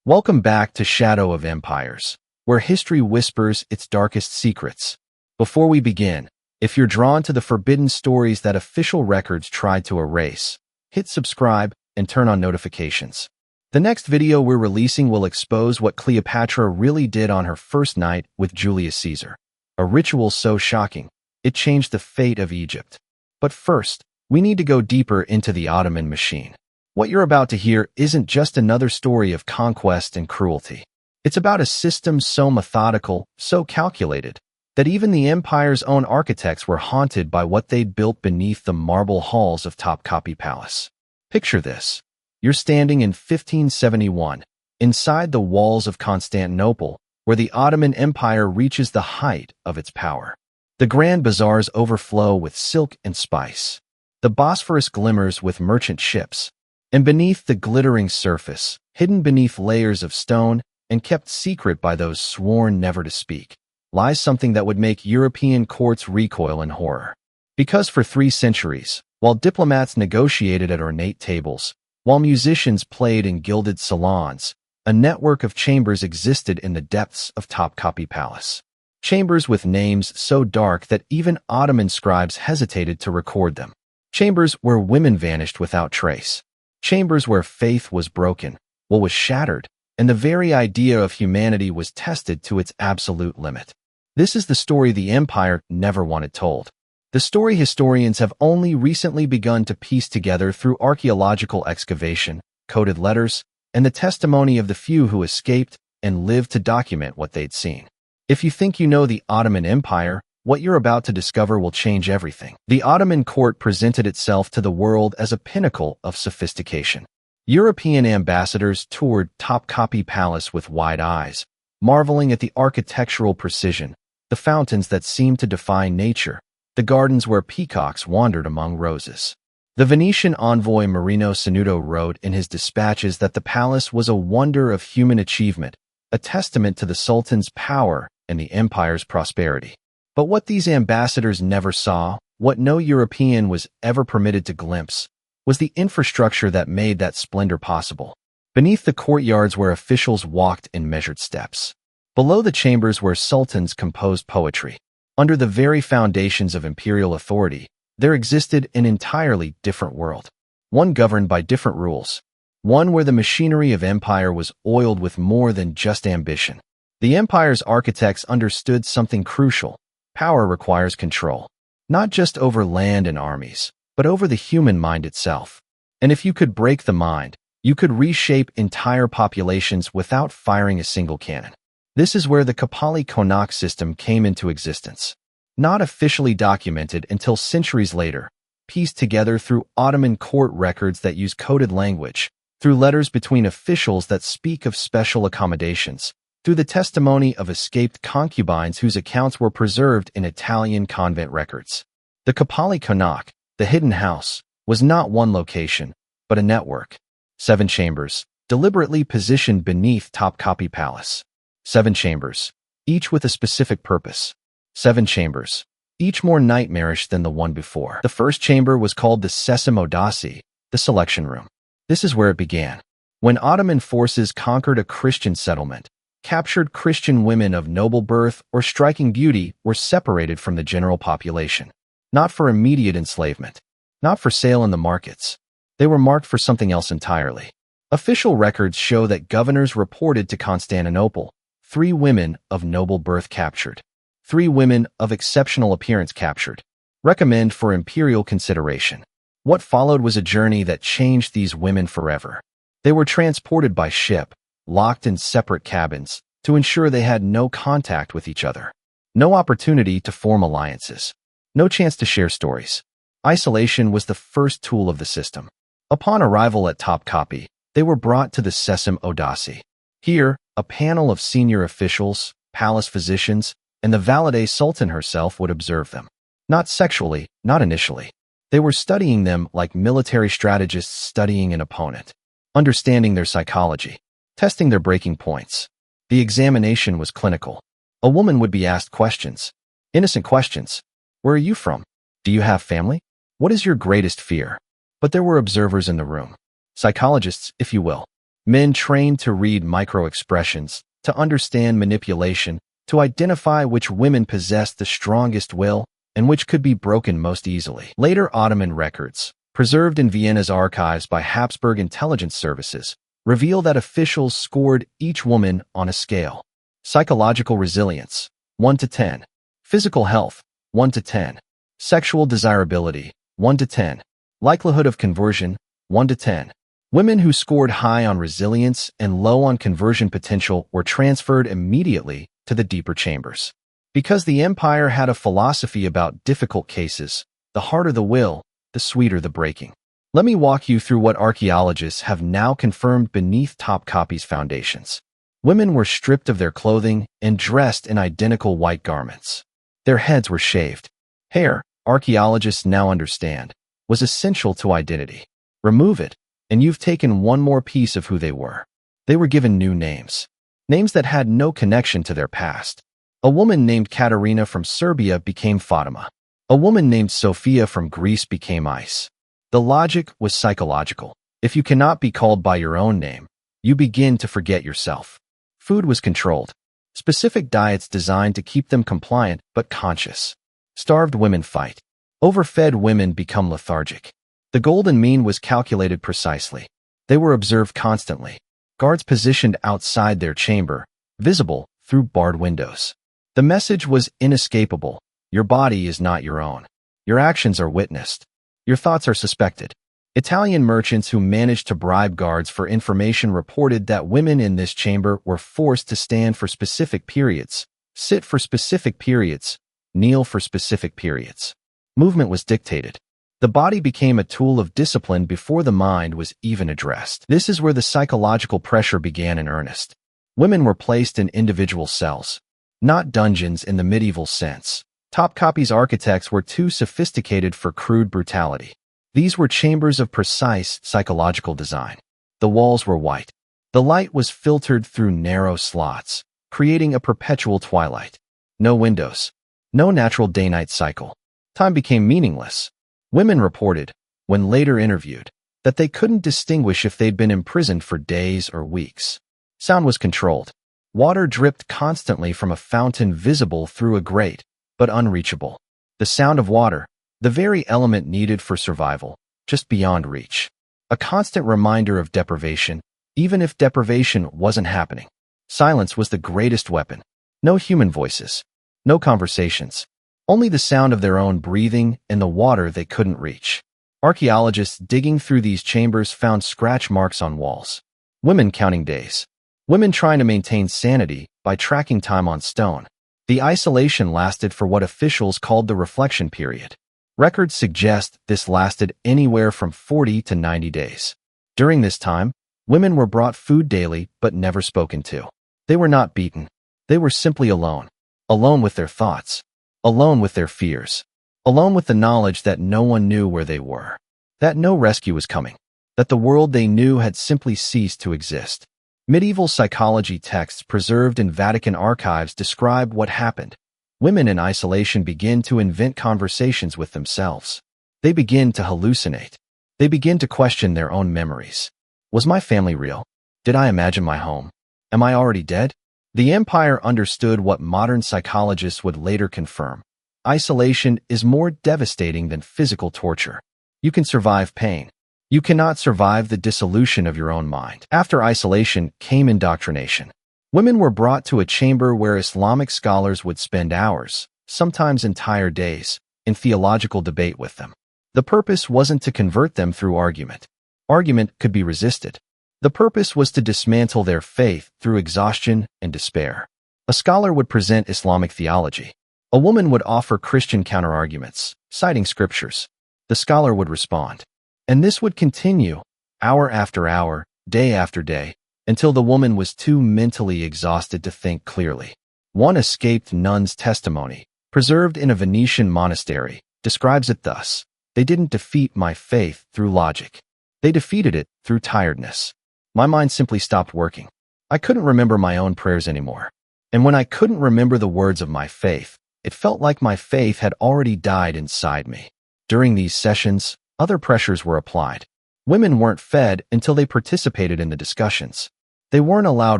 Welcome back to Shadow of Empires, where history whispers its darkest secrets. Before we begin, if you're drawn to the forbidden stories that official records tried to erase, hit subscribe and turn on notifications. The next video we're releasing will expose what Cleopatra really did on her first night with Julius Caesar. A ritual so shocking, it changed the fate of Egypt. But first, we need to go deeper into the Ottoman machine. What you're about to hear isn't just another story of conquest and cruelty. It's about a system so methodical, so calculated, that even the empire's own architects were haunted by what they'd built beneath the marble halls of Topkapi Palace. Picture this. You're standing in 1571, inside the walls of Constantinople, where the Ottoman Empire reaches the height of its power. The grand bazaars overflow with silk and spice. The Bosphorus glimmers with merchant ships. And beneath the glittering surface, hidden beneath layers of stone and kept secret by those sworn never to speak, lies something that would make European courts recoil in horror. Because for 3 centuries, while diplomats negotiated at ornate tables, while musicians played in gilded salons, a network of chambers existed in the depths of Topkapi Palace. Chambers with names so dark that even Ottoman scribes hesitated to record them. Chambers where women vanished without trace. Chambers where faith was broken, will was shattered, and the very idea of humanity was tested to its absolute limit. This is the story the empire never wanted told. The story historians have only recently begun to piece together through archaeological excavation, coded letters, and the testimony of the few who escaped and lived to document what they'd seen. If you think you know the Ottoman Empire, what you're about to discover will change everything. The Ottoman court presented itself to the world as a pinnacle of sophistication. European ambassadors toured Topkapi Palace with wide eyes, marveling at the architectural precision, the fountains that seemed to defy nature, the gardens where peacocks wandered among roses. The Venetian envoy Marino Sanudo wrote in his dispatches that the palace was a wonder of human achievement, a testament to the Sultan's power and the empire's prosperity. But what these ambassadors never saw, what no European was ever permitted to glimpse, was the infrastructure that made that splendor possible. Beneath the courtyards where officials walked in measured steps. Below the chambers where sultans composed poetry. Under the very foundations of imperial authority, there existed an entirely different world. One governed by different rules. One where the machinery of empire was oiled with more than just ambition. The empire's architects understood something crucial. Power requires control, not just over land and armies, but over the human mind itself. And if you could break the mind, you could reshape entire populations without firing a single cannon. This is where the Kapali Konak system came into existence. Not officially documented until centuries later, pieced together through Ottoman court records that use coded language, through letters between officials that speak of special accommodations, through the testimony of escaped concubines whose accounts were preserved in Italian convent records. The Kapali Konak, the hidden house, was not one location, but a network. 7 chambers, deliberately positioned beneath Topkapi Palace. 7 chambers, each with a specific purpose. 7 chambers, each more nightmarish than the one before. The first chamber was called the Sesam Odasi, the selection room. This is where it began. When Ottoman forces conquered a Christian settlement, captured Christian women of noble birth or striking beauty were separated from the general population. Not for immediate enslavement, not for sale in the markets. They were marked for something else entirely. Official records show that governors reported to Constantinople 3 women of noble birth captured, 3 women of exceptional appearance captured. Recommend for imperial consideration. What followed was a journey that changed these women forever. They were transported by ship, locked in separate cabins, to ensure they had no contact with each other. No opportunity to form alliances. No chance to share stories. Isolation was the first tool of the system. Upon arrival at Topkapi, they were brought to the Sesam Odasi. Here, a panel of senior officials, palace physicians, and the Valide Sultan herself would observe them. Not sexually, not initially. They were studying them like military strategists studying an opponent. Understanding their psychology. Testing their breaking points. The examination was clinical. A woman would be asked questions. Innocent questions. Where are you from? Do you have family? What is your greatest fear? But there were observers in the room. Psychologists, if you will. Men trained to read micro-expressions, to understand manipulation, to identify which women possessed the strongest will and which could be broken most easily. Later Ottoman records, preserved in Vienna's archives by Habsburg intelligence services, reveal that officials scored each woman on a scale. Psychological resilience, 1 to 10. Physical health, 1 to 10. Sexual desirability, 1 to 10. Likelihood of conversion, 1 to 10. Women who scored high on resilience and low on conversion potential were transferred immediately to the deeper chambers. Because the empire had a philosophy about difficult cases, the harder the will, the sweeter the breaking. Let me walk you through what archaeologists have now confirmed beneath Topkapi's foundations. Women were stripped of their clothing and dressed in identical white garments. Their heads were shaved. Hair, archaeologists now understand, was essential to identity. Remove it, and you've taken one more piece of who they were. They were given new names. Names that had no connection to their past. A woman named Katerina from Serbia became Fatima. A woman named Sophia from Greece became Ice. The logic was psychological. If you cannot be called by your own name, you begin to forget yourself. Food was controlled. Specific diets designed to keep them compliant but conscious. Starved women fight. Overfed women become lethargic. The golden mean was calculated precisely. They were observed constantly. Guards positioned outside their chamber, visible through barred windows. The message was inescapable. Your body is not your own. Your actions are witnessed. Your thoughts are suspected. Italian merchants who managed to bribe guards for information reported that women in this chamber were forced to stand for specific periods, sit for specific periods, kneel for specific periods. Movement was dictated. The body became a tool of discipline before the mind was even addressed. This is where the psychological pressure began in earnest. Women were placed in individual cells, not dungeons in the medieval sense. Topkapi's architects were too sophisticated for crude brutality. These were chambers of precise psychological design. The walls were white. The light was filtered through narrow slots, creating a perpetual twilight. No windows. No natural day-night cycle. Time became meaningless. Women reported, when later interviewed, that they couldn't distinguish if they'd been imprisoned for days or weeks. Sound was controlled. Water dripped constantly from a fountain visible through a grate, but unreachable. The sound of water, the very element needed for survival, just beyond reach. A constant reminder of deprivation, even if deprivation wasn't happening. Silence was the greatest weapon. No human voices. No conversations. Only the sound of their own breathing and the water they couldn't reach. Archaeologists digging through these chambers found scratch marks on walls. Women counting days. Women trying to maintain sanity by tracking time on stone. The isolation lasted for what officials called the reflection period. Records suggest this lasted anywhere from 40 to 90 days. During this time, women were brought food daily but never spoken to. They were not beaten. They were simply alone. Alone with their thoughts. Alone with their fears. Alone with the knowledge that no one knew where they were. That no rescue was coming. That the world they knew had simply ceased to exist. Medieval psychology texts preserved in Vatican archives describe what happened. Women in isolation begin to invent conversations with themselves. They begin to hallucinate. They begin to question their own memories. Was my family real? Did I imagine my home? Am I already dead? The empire understood what modern psychologists would later confirm. Isolation is more devastating than physical torture. You can survive pain. You cannot survive the dissolution of your own mind. After isolation came indoctrination. Women were brought to a chamber where Islamic scholars would spend hours, sometimes entire days, in theological debate with them. The purpose wasn't to convert them through argument. Argument could be resisted. The purpose was to dismantle their faith through exhaustion and despair. A scholar would present Islamic theology. A woman would offer Christian counterarguments, citing scriptures. The scholar would respond. And this would continue, hour after hour, day after day, until the woman was too mentally exhausted to think clearly. One escaped nun's testimony, preserved in a Venetian monastery, describes it thus: "They didn't defeat my faith through logic. They defeated it through tiredness. My mind simply stopped working. I couldn't remember my own prayers anymore. And when I couldn't remember the words of my faith, it felt like my faith had already died inside me." During these sessions, other pressures were applied. Women weren't fed until they participated in the discussions. They weren't allowed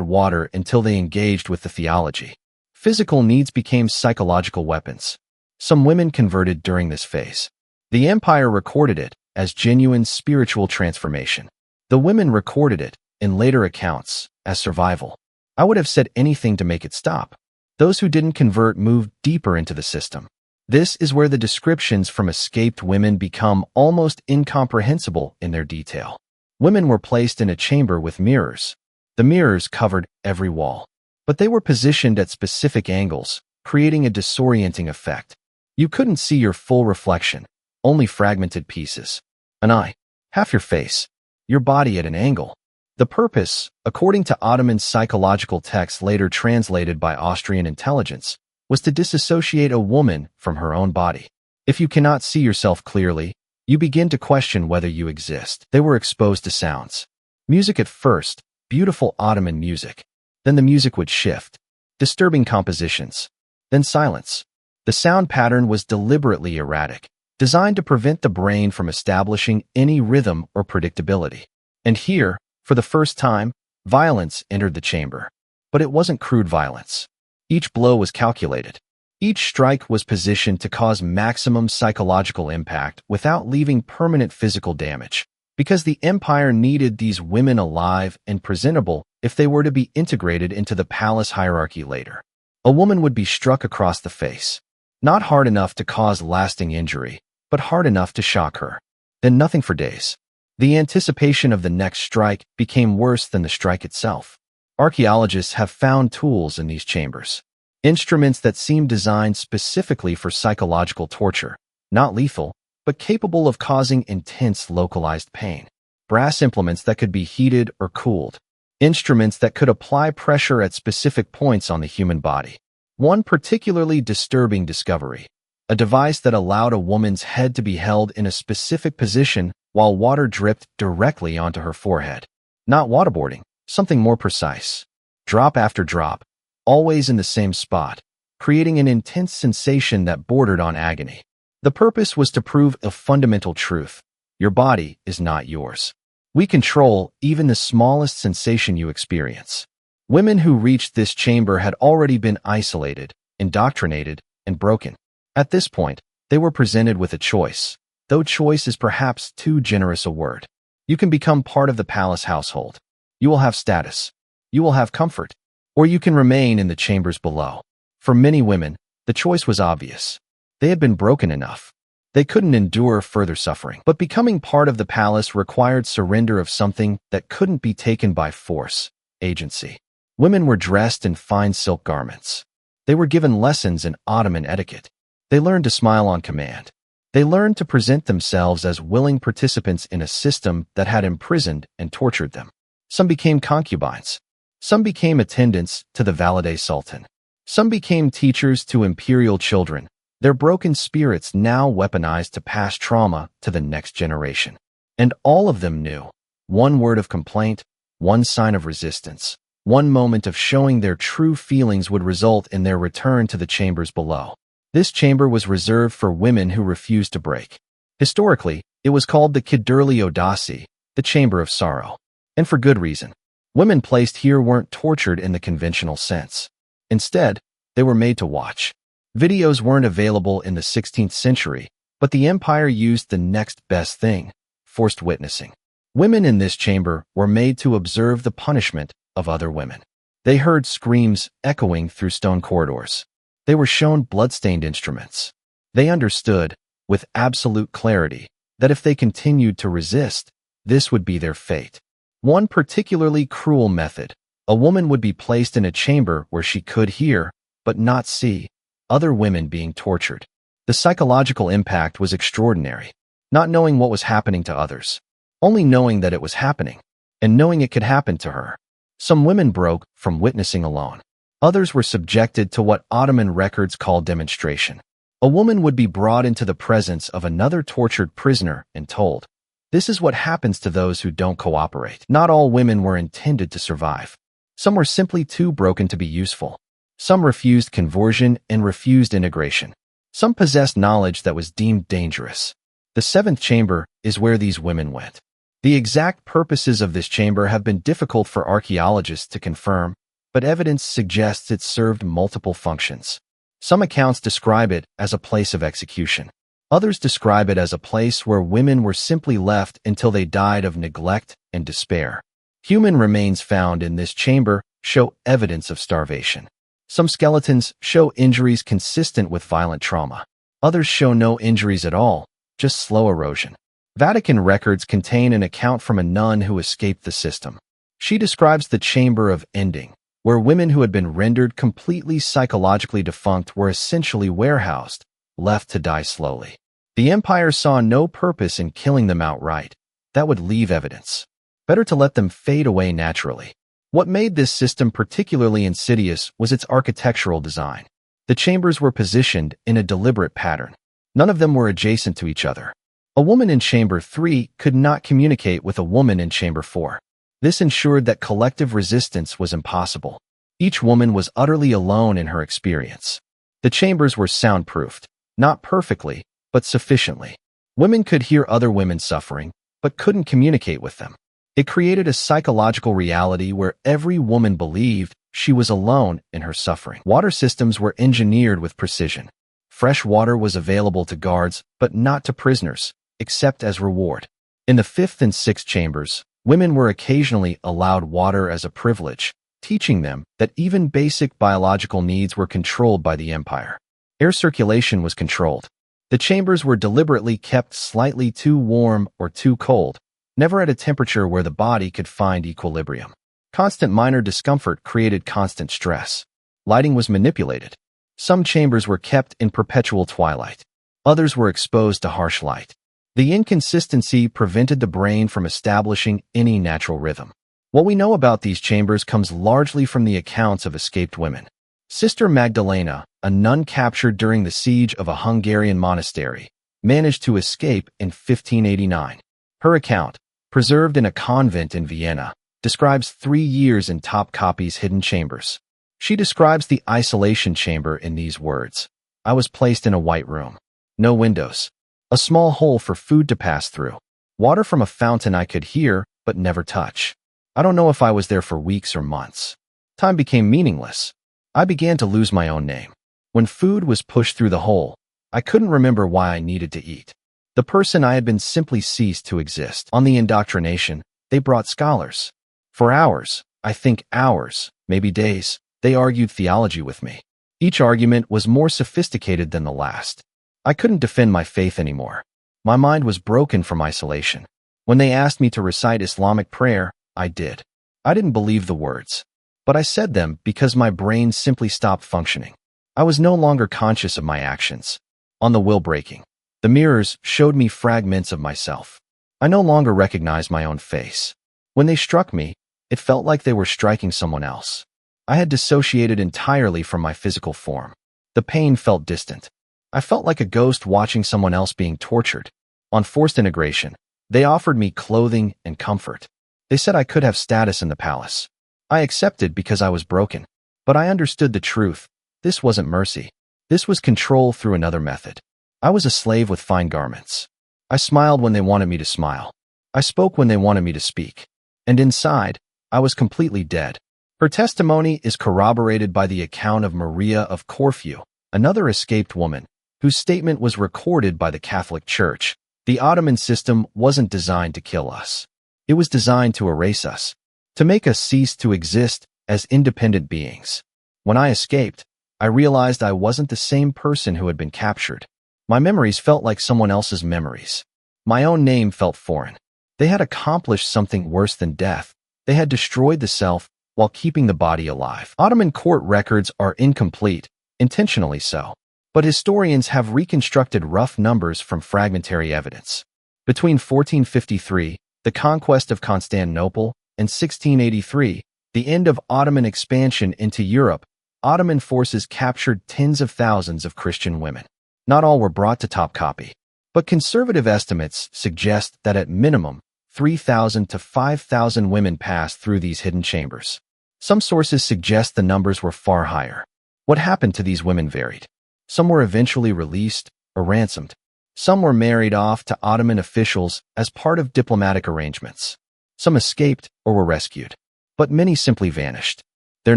water until they engaged with the theology. Physical needs became psychological weapons. Some women converted during this phase. The empire recorded it as genuine spiritual transformation. The women recorded it, in later accounts, as survival. I would have said anything to make it stop. Those who didn't convert moved deeper into the system. This is where the descriptions from escaped women become almost incomprehensible in their detail. Women were placed in a chamber with mirrors. The mirrors covered every wall, but they were positioned at specific angles, creating a disorienting effect. You couldn't see your full reflection, only fragmented pieces. An eye, half your face, your body at an angle. The purpose, according to Ottoman psychological texts later translated by Austrian intelligence, was to disassociate a woman from her own body. If you cannot see yourself clearly, you begin to question whether you exist. They were exposed to sounds. Music at first, beautiful Ottoman music. Then the music would shift. Disturbing compositions. Then silence. The sound pattern was deliberately erratic, designed to prevent the brain from establishing any rhythm or predictability. And here, for the first time, violence entered the chamber. But it wasn't crude violence. Each blow was calculated. Each strike was positioned to cause maximum psychological impact without leaving permanent physical damage, because the empire needed these women alive and presentable if they were to be integrated into the palace hierarchy later. A woman would be struck across the face, not hard enough to cause lasting injury, but hard enough to shock her. Then nothing for days. The anticipation of the next strike became worse than the strike itself. Archaeologists have found tools in these chambers, instruments that seem designed specifically for psychological torture, not lethal, but capable of causing intense localized pain. Brass implements that could be heated or cooled, instruments that could apply pressure at specific points on the human body. One particularly disturbing discovery, a device that allowed a woman's head to be held in a specific position while water dripped directly onto her forehead. Not waterboarding, something more precise. Drop after drop, always in the same spot, creating an intense sensation that bordered on agony. The purpose was to prove a fundamental truth. Your body is not yours. We control even the smallest sensation you experience. Women who reached this chamber had already been isolated, indoctrinated, and broken. At this point, they were presented with a choice, though choice is perhaps too generous a word. You can become part of the palace household. You will have status. You will have comfort. Or you can remain in the chambers below. For many women, the choice was obvious. They had been broken enough. They couldn't endure further suffering. But becoming part of the palace required surrender of something that couldn't be taken by force, agency. Women were dressed in fine silk garments. They were given lessons in Ottoman etiquette. They learned to smile on command. They learned to present themselves as willing participants in a system that had imprisoned and tortured them. Some became concubines. Some became attendants to the Valide Sultan. Some became teachers to imperial children, their broken spirits now weaponized to pass trauma to the next generation. And all of them knew. One word of complaint, one sign of resistance, one moment of showing their true feelings would result in their return to the chambers below. This chamber was reserved for women who refused to break. Historically, it was called the Kidurli Odasi, the Chamber of Sorrow. And for good reason. Women placed here weren't tortured in the conventional sense. Instead, they were made to watch. Videos weren't available in the 16th century, but the empire used the next best thing, forced witnessing. Women in this chamber were made to observe the punishment of other women. They heard screams echoing through stone corridors. They were shown blood-stained instruments. They understood, with absolute clarity, that if they continued to resist, this would be their fate. One particularly cruel method, a woman would be placed in a chamber where she could hear, but not see, other women being tortured. The psychological impact was extraordinary, not knowing what was happening to others, only knowing that it was happening, and knowing it could happen to her. Some women broke from witnessing alone. Others were subjected to what Ottoman records call demonstration. A woman would be brought into the presence of another tortured prisoner and told, "This is what happens to those who don't cooperate." Not all women were intended to survive. Some were simply too broken to be useful. Some refused conversion and refused integration. Some possessed knowledge that was deemed dangerous. The seventh chamber is where these women went. The exact purposes of this chamber have been difficult for archaeologists to confirm, but evidence suggests it served multiple functions. Some accounts describe it as a place of execution. Others describe it as a place where women were simply left until they died of neglect and despair. Human remains found in this chamber show evidence of starvation. Some skeletons show injuries consistent with violent trauma. Others show no injuries at all, just slow erosion. Vatican records contain an account from a nun who escaped the system. She describes the chamber of ending, where women who had been rendered completely psychologically defunct were essentially warehoused, left to die slowly. The empire saw no purpose in killing them outright. That would leave evidence. Better to let them fade away naturally. What made this system particularly insidious was its architectural design. The chambers were positioned in a deliberate pattern. None of them were adjacent to each other. A woman in Chamber 3 could not communicate with a woman in Chamber 4. This ensured that collective resistance was impossible. Each woman was utterly alone in her experience. The chambers were soundproofed, not perfectly, but sufficiently. Women could hear other women suffering, but couldn't communicate with them. It created a psychological reality where every woman believed she was alone in her suffering. Water systems were engineered with precision. Fresh water was available to guards, but not to prisoners, except as reward. In the 5th and 6th chambers, women were occasionally allowed water as a privilege, teaching them that even basic biological needs were controlled by the empire. Air circulation was controlled. The chambers were deliberately kept slightly too warm or too cold, never at a temperature where the body could find equilibrium. Constant minor discomfort created constant stress. Lighting was manipulated. Some chambers were kept in perpetual twilight. Others were exposed to harsh light. The inconsistency prevented the brain from establishing any natural rhythm. What we know about these chambers comes largely from the accounts of escaped women. Sister Magdalena, a nun captured during the siege of a Hungarian monastery, managed to escape in 1589. Her account, preserved in a convent in Vienna, describes 3 years in Topkapi's hidden chambers. She describes the isolation chamber in these words: "I was placed in a white room. No windows. A small hole for food to pass through. Water from a fountain I could hear, but never touch. I don't know if I was there for weeks or months. Time became meaningless. I began to lose my own name. When food was pushed through the hole, I couldn't remember why I needed to eat. The person I had been simply ceased to exist." On the Indoctrination, they brought scholars. For hours, I think hours, maybe days, they argued theology with me. Each argument was more sophisticated than the last. I couldn't defend my faith anymore. My mind was broken from isolation. When they asked me to recite Islamic prayer, I did. I didn't believe the words, but I said them because my brain simply stopped functioning. I was no longer conscious of my actions. On the will breaking, the mirrors showed me fragments of myself. I no longer recognized my own face. When they struck me, it felt like they were striking someone else. I had dissociated entirely from my physical form. The pain felt distant. I felt like a ghost watching someone else being tortured. On forced integration, they offered me clothing and comfort. They said I could have status in the palace. I accepted because I was broken. But I understood the truth. This wasn't mercy. This was control through another method. I was a slave with fine garments. I smiled when they wanted me to smile. I spoke when they wanted me to speak. And inside, I was completely dead. Her testimony is corroborated by the account of Maria of Corfu, another escaped woman, whose statement was recorded by the Catholic Church. The Ottoman system wasn't designed to kill us. It was designed to erase us, to make us cease to exist as independent beings. When I escaped, I realized I wasn't the same person who had been captured. My memories felt like someone else's memories. My own name felt foreign. They had accomplished something worse than death. They had destroyed the self while keeping the body alive. Ottoman court records are incomplete, intentionally so. But historians have reconstructed rough numbers from fragmentary evidence. Between 1453, the conquest of Constantinople, and 1683, the end of Ottoman expansion into Europe, Ottoman forces captured tens of thousands of Christian women. Not all were brought to Topkapi, but conservative estimates suggest that at minimum, 3,000 to 5,000 women passed through these hidden chambers. Some sources suggest the numbers were far higher. What happened to these women varied. Some were eventually released or ransomed. Some were married off to Ottoman officials as part of diplomatic arrangements. Some escaped or were rescued, but many simply vanished. Their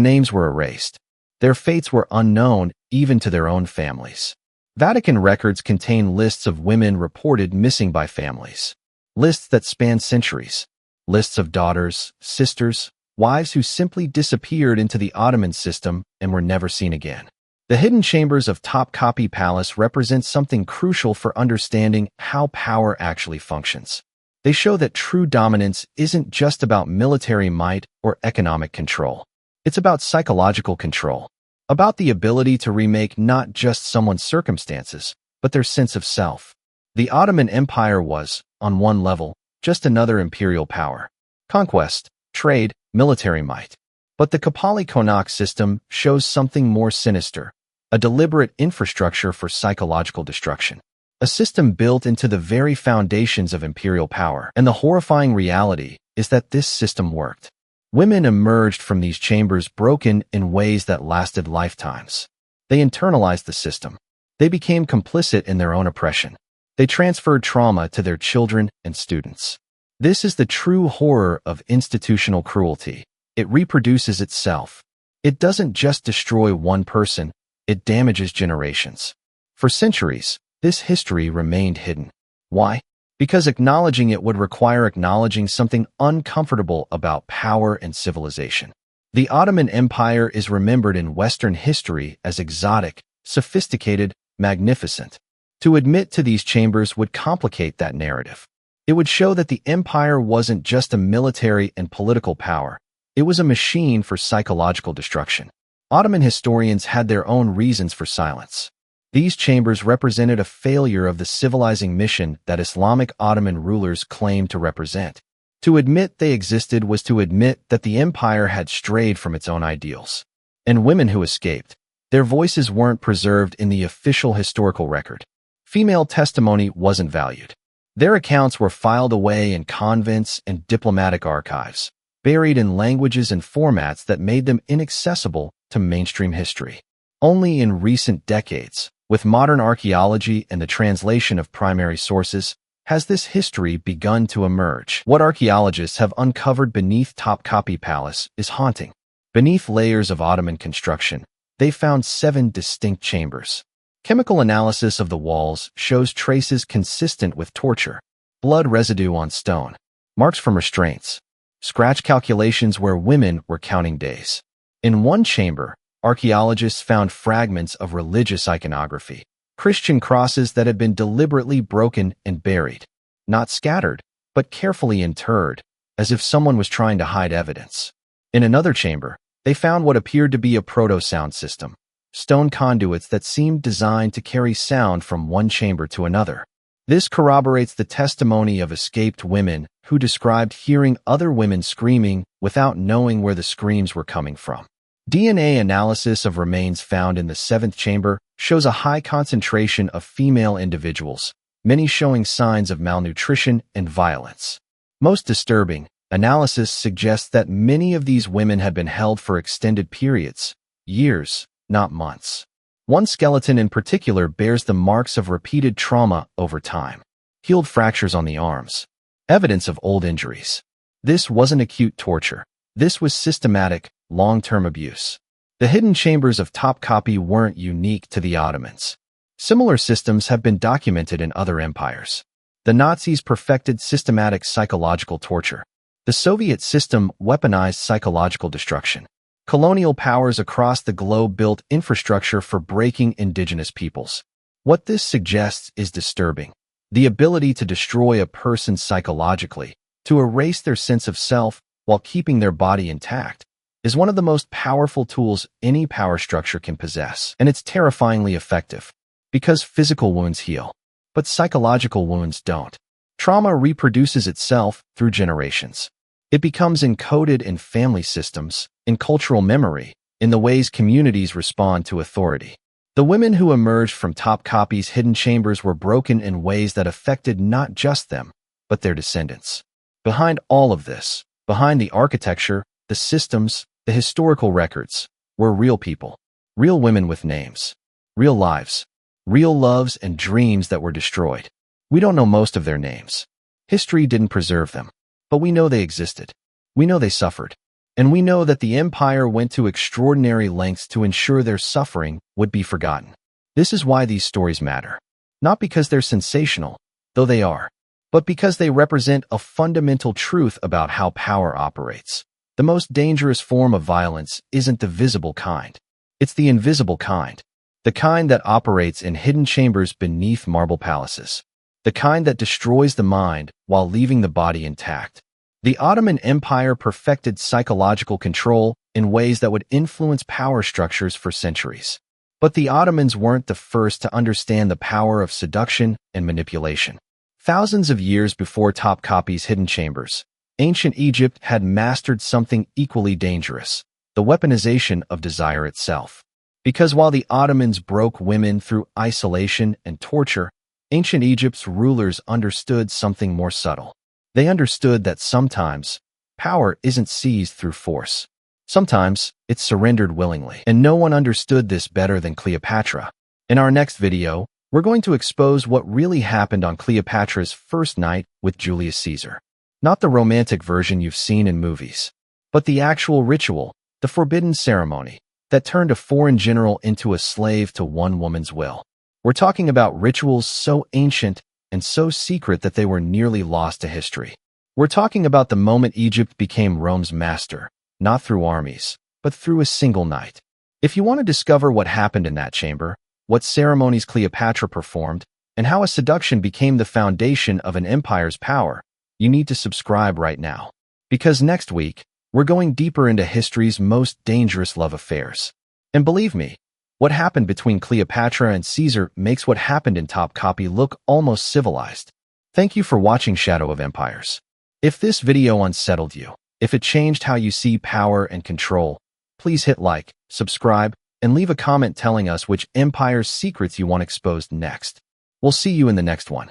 names were erased. Their fates were unknown even to their own families. Vatican records contain lists of women reported missing by families. Lists that span centuries. Lists of daughters, sisters, wives who simply disappeared into the Ottoman system and were never seen again. The hidden chambers of Topkapi Palace represent something crucial for understanding how power actually functions. They show that true dominance isn't just about military might or economic control. It's about psychological control, about the ability to remake not just someone's circumstances, but their sense of self. The Ottoman Empire was, on one level, just another imperial power. Conquest, trade, military might. But the Kapali Konak system shows something more sinister, a deliberate infrastructure for psychological destruction. A system built into the very foundations of imperial power. And the horrifying reality is that this system worked. Women emerged from these chambers broken in ways that lasted lifetimes. They internalized the system. They became complicit in their own oppression. They transferred trauma to their children and students. This is the true horror of institutional cruelty. It reproduces itself. It doesn't just destroy one person, it damages generations. For centuries, this history remained hidden. Why? Because acknowledging it would require acknowledging something uncomfortable about power and civilization. The Ottoman Empire is remembered in Western history as exotic, sophisticated, magnificent. To admit to these chambers would complicate that narrative. It would show that the empire wasn't just a military and political power. It was a machine for psychological destruction. Ottoman historians had their own reasons for silence. These chambers represented a failure of the civilizing mission that Islamic Ottoman rulers claimed to represent. To admit they existed was to admit that the empire had strayed from its own ideals. And women who escaped, their voices weren't preserved in the official historical record. Female testimony wasn't valued. Their accounts were filed away in convents and diplomatic archives, buried in languages and formats that made them inaccessible to mainstream history. Only in recent decades, with modern archaeology and the translation of primary sources, has this history begun to emerge. What archaeologists have uncovered beneath Topkapi Palace is haunting. Beneath layers of Ottoman construction, they found 7 distinct chambers. Chemical analysis of the walls shows traces consistent with torture, blood residue on stone, marks from restraints, scratch calculations where women were counting days. In one chamber, archaeologists found fragments of religious iconography, Christian crosses that had been deliberately broken and buried, not scattered, but carefully interred, as if someone was trying to hide evidence. In another chamber, they found what appeared to be a proto-sound system, stone conduits that seemed designed to carry sound from one chamber to another. This corroborates the testimony of escaped women who described hearing other women screaming without knowing where the screams were coming from. DNA analysis of remains found in the 7th chamber shows a high concentration of female individuals, many showing signs of malnutrition and violence. Most disturbing, analysis suggests that many of these women had been held for extended periods, years, not months. One skeleton in particular bears the marks of repeated trauma over time, healed fractures on the arms, evidence of old injuries. This wasn't acute torture. This was systematic, long-term abuse. The hidden chambers of Topkapi weren't unique to the Ottomans. Similar systems have been documented in other empires. The Nazis perfected systematic psychological torture. The Soviet system weaponized psychological destruction. Colonial powers across the globe built infrastructure for breaking indigenous peoples. What this suggests is disturbing. The ability to destroy a person psychologically, to erase their sense of self while keeping their body intact, is one of the most powerful tools any power structure can possess. And it's terrifyingly effective, because physical wounds heal, but psychological wounds don't. Trauma reproduces itself through generations. It becomes encoded in family systems, in cultural memory, in the ways communities respond to authority. The women who emerged from Topkapi's hidden chambers were broken in ways that affected not just them, but their descendants. Behind all of this, behind the architecture, the systems, the historical records, were real people, real women with names, real lives. real loves and dreams that were destroyed. We don't know most of their names. History didn't preserve them, but we know they existed. We know they suffered. And we know that the empire went to extraordinary lengths to ensure their suffering would be forgotten. This is why these stories matter. Not because they're sensational, though they are, but because they represent a fundamental truth about how power operates. The most dangerous form of violence isn't the visible kind. It's the invisible kind. The kind that operates in hidden chambers beneath marble palaces. The kind that destroys the mind while leaving the body intact. The Ottoman Empire perfected psychological control in ways that would influence power structures for centuries. But the Ottomans weren't the first to understand the power of seduction and manipulation. Thousands of years before Topkapi's hidden chambers, ancient Egypt had mastered something equally dangerous, the weaponization of desire itself. Because while the Ottomans broke women through isolation and torture, ancient Egypt's rulers understood something more subtle. They understood that sometimes power isn't seized through force. Sometimes it's surrendered willingly. And no one understood this better than Cleopatra. In our next video, we're going to expose what really happened on Cleopatra's first night with Julius Caesar. Not the romantic version you've seen in movies, but the actual ritual, the forbidden ceremony, that turned a foreign general into a slave to one woman's will. We're talking about rituals so ancient and so secret that they were nearly lost to history. We're talking about the moment Egypt became Rome's master, not through armies, but through a single night. If you want to discover what happened in that chamber, what ceremonies Cleopatra performed, and how a seduction became the foundation of an empire's power, you need to subscribe right now. Because next week, we're going deeper into history's most dangerous love affairs. And believe me, what happened between Cleopatra and Caesar makes what happened in Topkapi look almost civilized. Thank you for watching Shadow of Empires. If this video unsettled you, if it changed how you see power and control, please hit like, subscribe, and leave a comment telling us which empire's secrets you want exposed next. We'll see you in the next one.